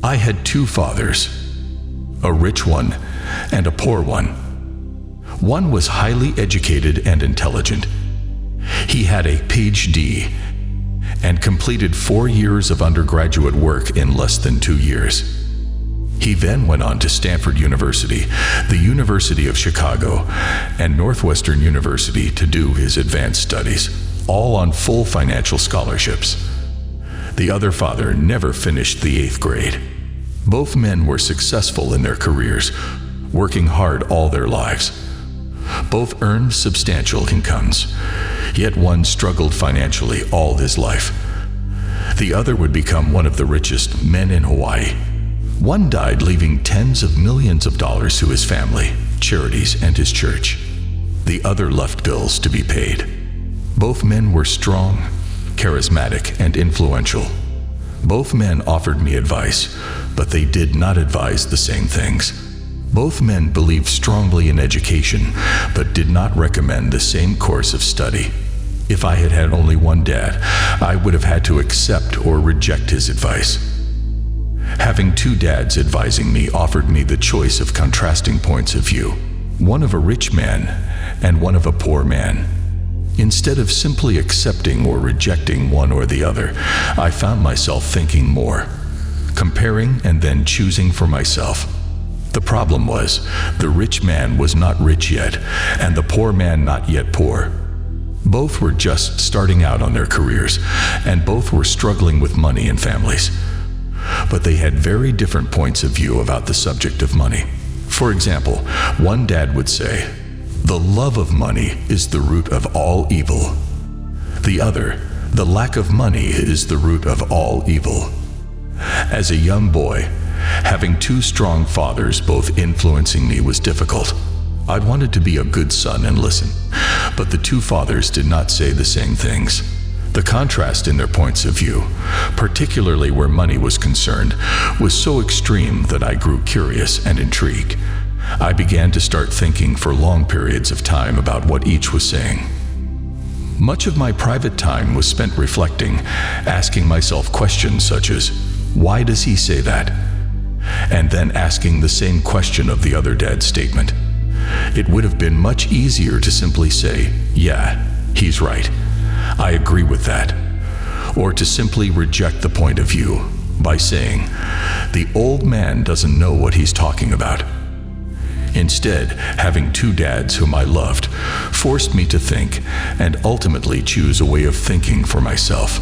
I had two fathers, a rich one and a poor one. One was highly educated and intelligent. He had a PhD and completed 4 years of undergraduate work in less than 2 years. He then went on to Stanford University, the University of Chicago, and Northwestern University to do his advanced studies, all on full financial scholarships. The other father never finished the 8th grade. Both men were successful in their careers, working hard all their lives. Both earned substantial incomes, yet one struggled financially all his life. The other would become one of the richest men in Hawaii. One died leaving tens of millions of dollars to his family, charities, and his church. The other left bills to be paid. Both men were strong, charismatic, and influential. Both men offered me advice, but they did not advise the same things. Both men believed strongly in education, but did not recommend the same course of study. If I had had only one dad, I would have had to accept or reject his advice. Having two dads advising me offered me the choice of contrasting points of view, one of a rich man and one of a poor man. Instead of simply accepting or rejecting one or the other, I found myself thinking more, comparing and then choosing for myself. The problem was, the rich man was not rich yet, and the poor man not yet poor. Both were just starting out on their careers, and both were struggling with money and families. But they had very different points of view about the subject of money. For example, one dad would say, "The love of money is the root of all evil." The other, "The lack of money is the root of all evil." As a young boy, having two strong fathers both influencing me was difficult. I wanted to be a good son and listen, but the two fathers did not say the same things. The contrast in their points of view, particularly where money was concerned, was so extreme that I grew curious and intrigued. I began to start thinking for long periods of time about what each was saying. Much of my private time was spent reflecting, asking myself questions such as, why does he say that? And then asking the same question of the other dad's statement. It would have been much easier to simply say, yeah, he's right. I agree with that. Or to simply reject the point of view by saying, the old man doesn't know what he's talking about. Instead, having two dads whom I loved forced me to think and ultimately choose a way of thinking for myself.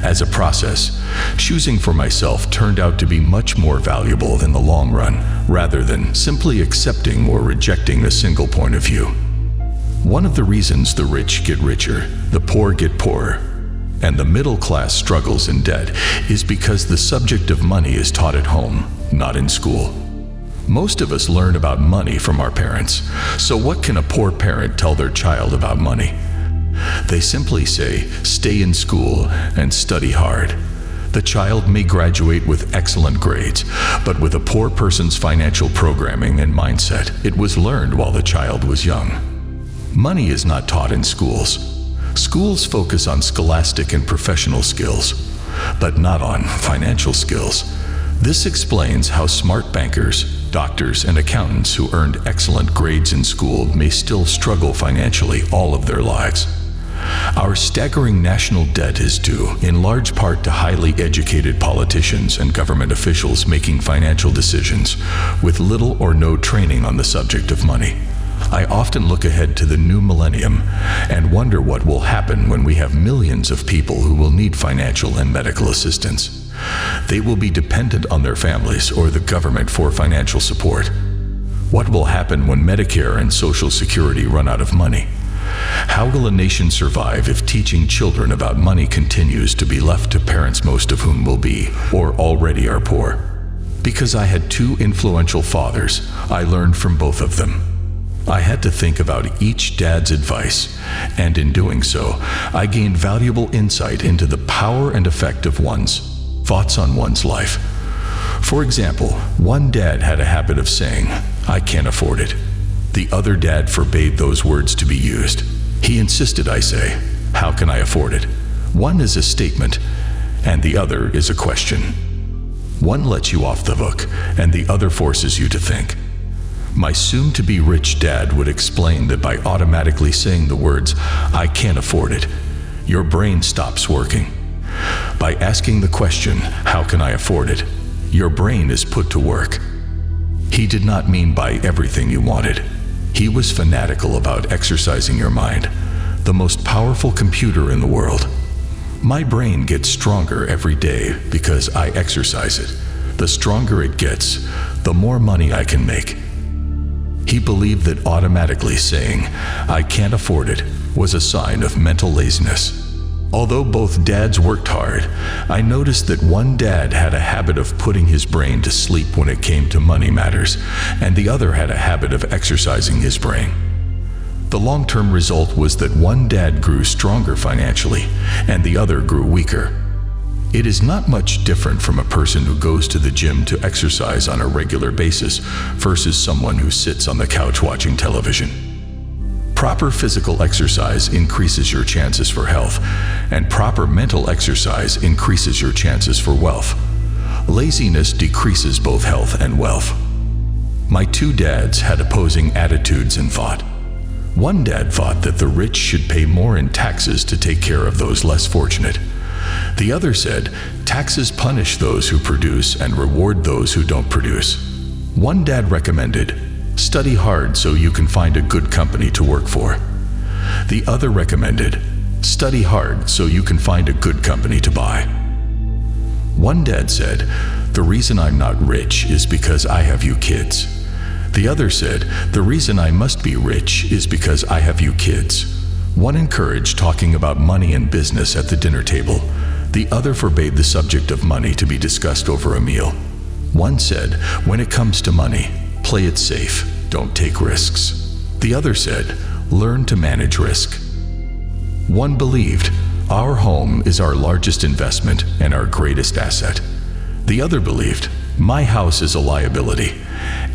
As a process, choosing for myself turned out to be much more valuable in the long run, rather than simply accepting or rejecting a single point of view. One of the reasons the rich get richer, the poor get poorer, and the middle class struggles in debt is because the subject of money is taught at home, not in school. Most of us learn about money from our parents, so what can a poor parent tell their child about money? They simply say, stay in school and study hard. The child may graduate with excellent grades, but with a poor person's financial programming and mindset, it was learned while the child was young. Money is not taught in schools. Schools focus on scholastic and professional skills, but not on financial skills. This explains how smart bankers, doctors, and accountants who earned excellent grades in school may still struggle financially all of their lives. Our staggering national debt is due, in large part, to highly educated politicians and government officials making financial decisions with little or no training on the subject of money. I often look ahead to the new millennium and wonder what will happen when we have millions of people who will need financial and medical assistance. They will be dependent on their families or the government for financial support. What will happen when Medicare and Social Security run out of money? How will a nation survive if teaching children about money continues to be left to parents, most of whom will be, or already are, poor? Because I had two influential fathers, I learned from both of them. I had to think about each dad's advice, and in doing so, I gained valuable insight into the power and effect of one's thoughts on one's life. For example, one dad had a habit of saying, "I can't afford it." The other dad forbade those words to be used. He insisted I say, "How can I afford it?" One is a statement, and the other is a question. One lets you off the hook, and the other forces you to think. My soon-to-be rich dad would explain that by automatically saying the words, "I can't afford it," your brain stops working. By asking the question, "How can I afford it?" your brain is put to work. He did not mean buy everything you wanted. He was fanatical about exercising your mind, the most powerful computer in the world. My brain gets stronger every day because I exercise it. The stronger it gets, the more money I can make. He believed that automatically saying, "I can't afford it," was a sign of mental laziness. Although both dads worked hard, I noticed that one dad had a habit of putting his brain to sleep when it came to money matters, and the other had a habit of exercising his brain. The long-term result was that one dad grew stronger financially, and the other grew weaker. It is not much different from a person who goes to the gym to exercise on a regular basis versus someone who sits on the couch watching television. Proper physical exercise increases your chances for health, and proper mental exercise increases your chances for wealth. Laziness decreases both health and wealth. My two dads had opposing attitudes and thought. One dad thought that the rich should pay more in taxes to take care of those less fortunate. The other said, taxes punish those who produce and reward those who don't produce. One dad recommended, study hard so you can find a good company to work for. The other recommended, study hard so you can find a good company to buy. One dad said, the reason I'm not rich is because I have you kids. The other said, the reason I must be rich is because I have you kids. One encouraged talking about money and business at the dinner table. The other forbade the subject of money to be discussed over a meal. One said, when it comes to money, play it safe, don't take risks. The other said, learn to manage risk. One believed, our home is our largest investment and our greatest asset. The other believed, my house is a liability,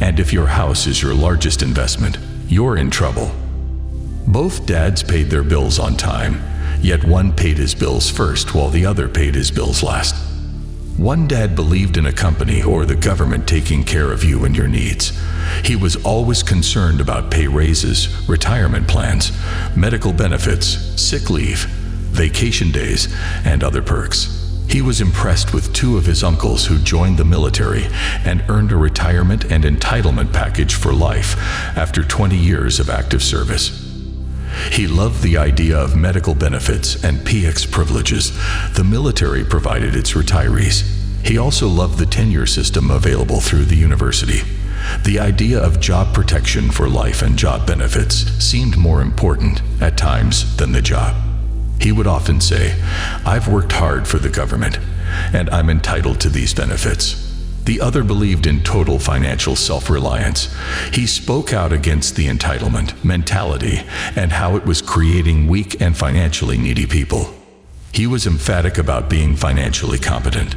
and if your house is your largest investment, you're in trouble. Both dads paid their bills on time, yet one paid his bills first while the other paid his bills last. One dad believed in a company or the government taking care of you and your needs. He was always concerned about pay raises, retirement plans, medical benefits, sick leave, vacation days, and other perks. He was impressed with two of his uncles who joined the military and earned a retirement and entitlement package for life after 20 years of active service. He loved the idea of medical benefits and PX privileges the military provided its retirees. He also loved the tenure system available through the university. The idea of job protection for life and job benefits seemed more important at times than the job. He would often say, I've worked hard for the government, and I'm entitled to these benefits. The other believed in total financial self-reliance. He spoke out against the entitlement mentality and how it was creating weak and financially needy people. He was emphatic about being financially competent.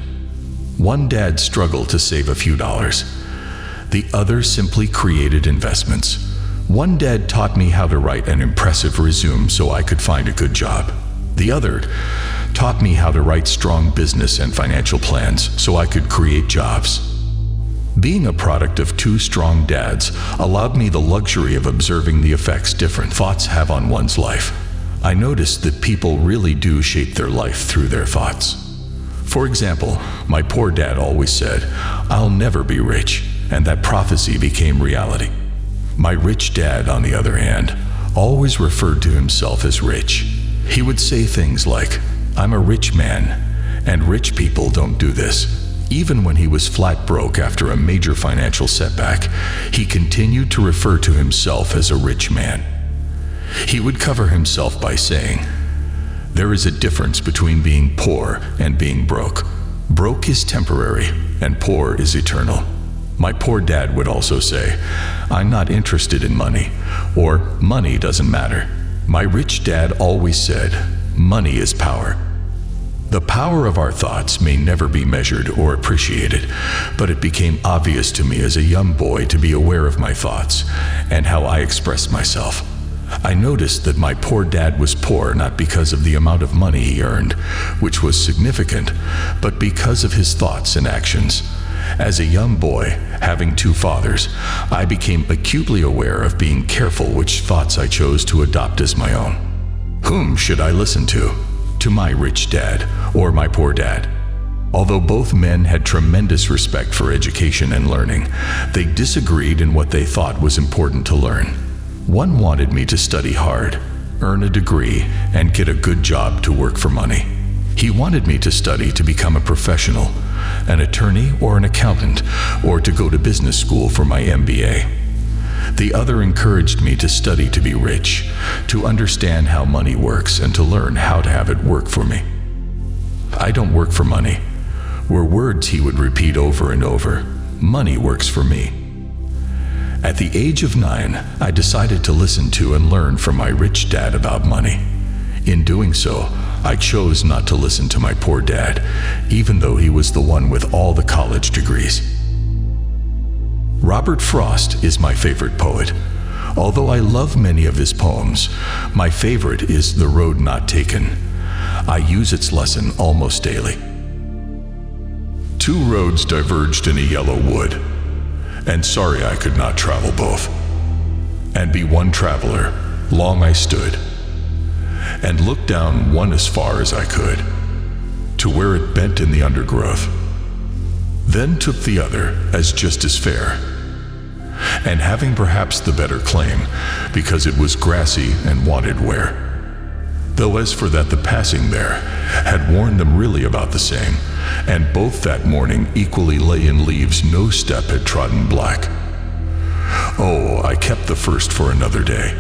One dad struggled to save a few dollars. The other simply created investments. One dad taught me how to write an impressive resume so I could find a good job. The other taught me how to write strong business and financial plans so I could create jobs. Being a product of two strong dads allowed me the luxury of observing the effects different thoughts have on one's life. I noticed that people really do shape their life through their thoughts. For example, my poor dad always said, I'll never be rich, and that prophecy became reality. My rich dad, on the other hand, always referred to himself as rich. He would say things like, I'm a rich man, and rich people don't do this. Even when he was flat broke after a major financial setback, he continued to refer to himself as a rich man. He would cover himself by saying, there is a difference between being poor and being broke. Broke is temporary, and poor is eternal. My poor dad would also say, I'm not interested in money, or money doesn't matter. My rich dad always said, money is power. The power of our thoughts may never be measured or appreciated, but it became obvious to me as a young boy to be aware of my thoughts and how I expressed myself. I noticed that my poor dad was poor not because of the amount of money he earned, which was significant, but because of his thoughts and actions. As a young boy, having two fathers, I became acutely aware of being careful which thoughts I chose to adopt as my own. Whom should I listen to? To my rich dad or my poor dad? Although both men had tremendous respect for education and learning, they disagreed in what they thought was important to learn. One wanted me to study hard, earn a degree, and get a good job to work for money. He wanted me to study to become a professional, an attorney or an accountant, or to go to business school for my MBA. The other encouraged me to study to be rich, to understand how money works, and to learn how to have it work for me. "I don't work for money," were words he would repeat over and over. "Money works for me." At the age of 9, I decided to listen to and learn from my rich dad about money. In doing so, I chose not to listen to my poor dad, even though he was the one with all the college degrees. Robert Frost is my favorite poet. Although I love many of his poems, my favorite is The Road Not Taken. I use its lesson almost daily. Two roads diverged in a yellow wood, and sorry I could not travel both. And be one traveler, long I stood, and looked down one as far as I could, to where it bent in the undergrowth. Then took the other as just as fair, and having perhaps the better claim, because it was grassy and wanted wear. Though as for that the passing there had warned them really about the same, and both that morning equally lay in leaves no step had trodden black. Oh, I kept the first for another day.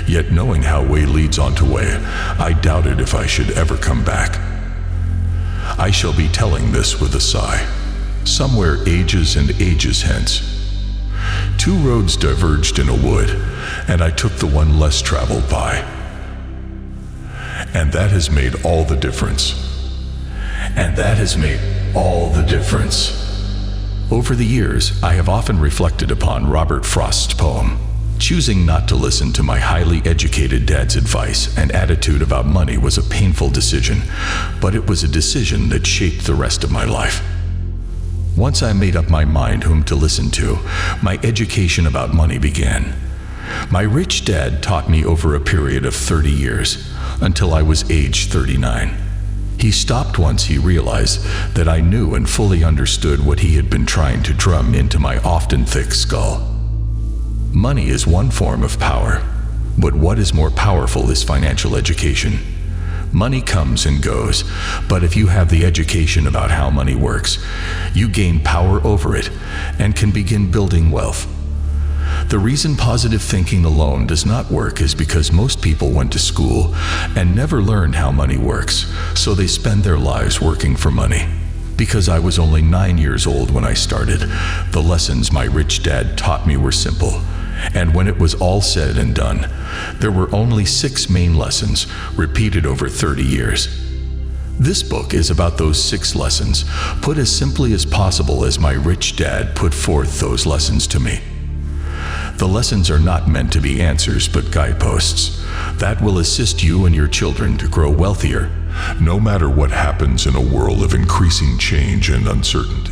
Yet knowing how way leads on to way, I doubted if I should ever come back. I shall be telling this with a sigh, somewhere ages and ages hence. Two roads diverged in a wood, and I took the one less traveled by. And that has made all the difference. And that has made all the difference. Over the years, I have often reflected upon Robert Frost's poem. Choosing not to listen to my highly educated dad's advice and attitude about money was a painful decision, but it was a decision that shaped the rest of my life. Once I made up my mind whom to listen to, my education about money began. My rich dad taught me over a period of 30 years, until I was age 39. He stopped once he realized that I knew and fully understood what he had been trying to drum into my often thick skull. Money is one form of power, but what is more powerful is financial education. Money comes and goes, but if you have the education about how money works, you gain power over it and can begin building wealth. The reason positive thinking alone does not work is because most people went to school and never learned how money works, so they spend their lives working for money. Because I was only 9 years old when I started, the lessons my rich dad taught me were simple. And when it was all said and done, there were only 6 main lessons repeated over 30 years. This book is about those 6 lessons, put as simply as possible as my rich dad put forth those lessons to me. The lessons are not meant to be answers, but guideposts that will assist you and your children to grow wealthier, no matter what happens in a world of increasing change and uncertainty.